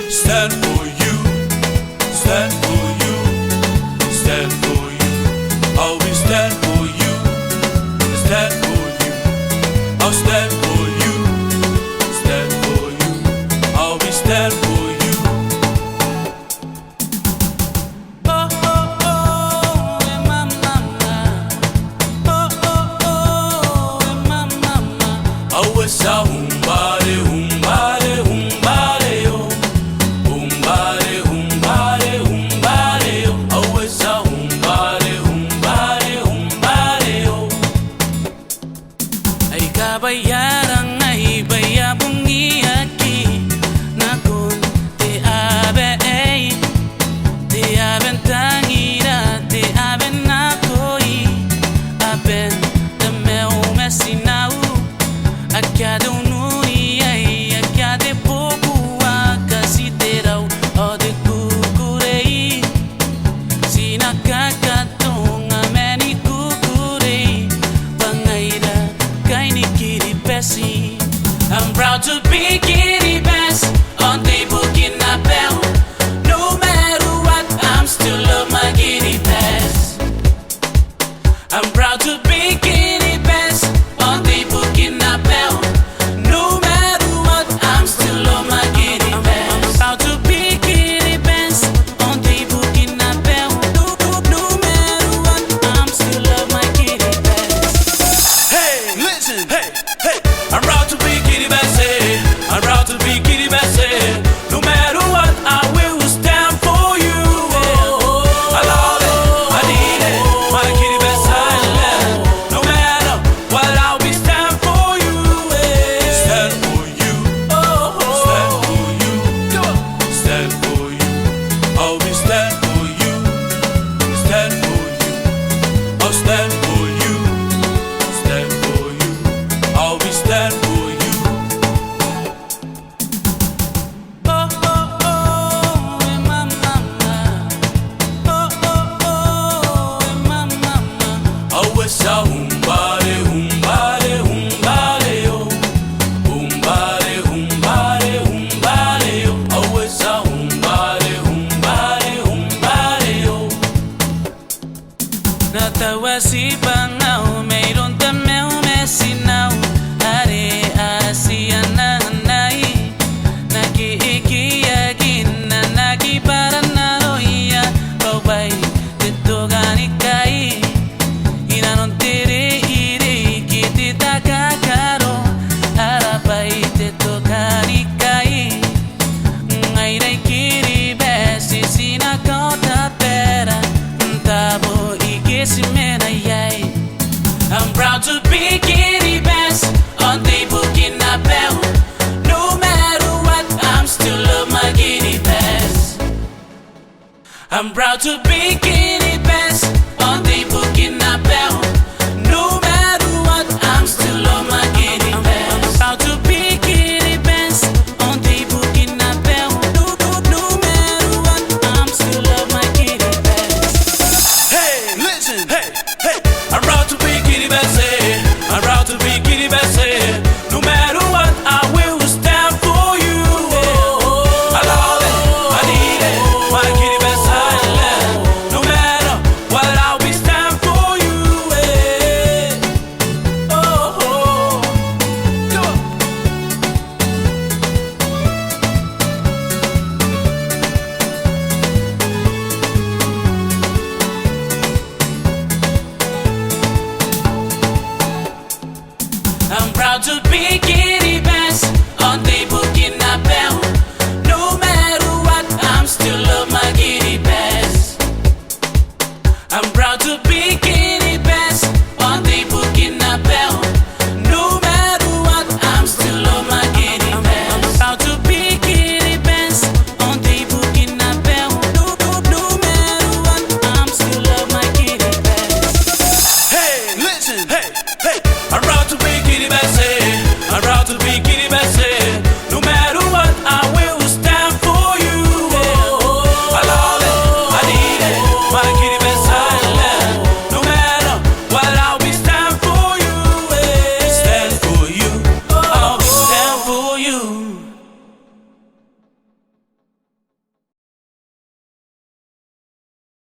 Stand for you, stand for you, stand for you. Always stand for you, stand for you. I'll stand for you, stand for you. Always stand for you. Oh oh oh, mama. Oh oh oh, mama. Always a humbare, humbare, humbare yo. Humbare, humbare, humbare yo. Always a humbare, humbare, humbare yo. Ay kabayarang ay bayabong iyaki nakon te abe te aben tangira te aben nakoi aben de meu mesinau akade unui ai akade poku akasiterau ode kukurei sinakakatonga meni kukurei bangaira kaini kiri pesi. I'm proud to be Kitty Best on the Burkina Faso. No matter what, I'm still love my Kitty Best. I'm proud to be Kitty Best on the Burkina Faso. No matter what, I'm still love my Kitty Best. I'm proud to be Kitty Best on the Burkina Faso. No matter what, I'm still love my Kitty Best. Hey, listen, hey, hey. I'm proud to be Kitty Best, hey. I'm proud to be Kitty Best, hey. No matter what, I will stand for you. I love it, I need it. My Kitty Best, I love. No matter what, I'll be stand for you. Stand for you, stand for you, stand for you. I'll be stand for you, stand for you. I'll stand for you, stand for you. I'll be stand for you. Oh oh oh, mama. Oh oh oh, mama. Always a humbare, humbare, humbare yo. Humbare, humbare, humbare yo. Always a humbare, humbare, humbare yo. Natawa si bangau mayroon tameu mesinaw are asiya na nai nakiikiyagin na nakiparanaroya baubay dito ganikai inanon tiri iri kiti takakaro arabay dito ganikai ngairay kiri besi sinakota pera tabo ikisimena yay. I'm proud to be Kitty Best on the Burkina Faso. No matter what, I'm still love my Kitty Best. I'm proud to be Kitty Best on the Burkina Faso. No matter what, I'm still love my Kitty Best. I'm proud to be Kitty Best on the Burkina Faso. No matter what, I'm still love my Kitty Best. Hey, listen, hey, hey. I'm proud to be Kitty Best, hey. I'm proud to be Kitty Best, hey. No matter what, I will stand for you. I love it, I need it. My Kitty Best, I love. No matter what, I'll be stand for you. Oh, oh. Come on. I'm proud to be Kitty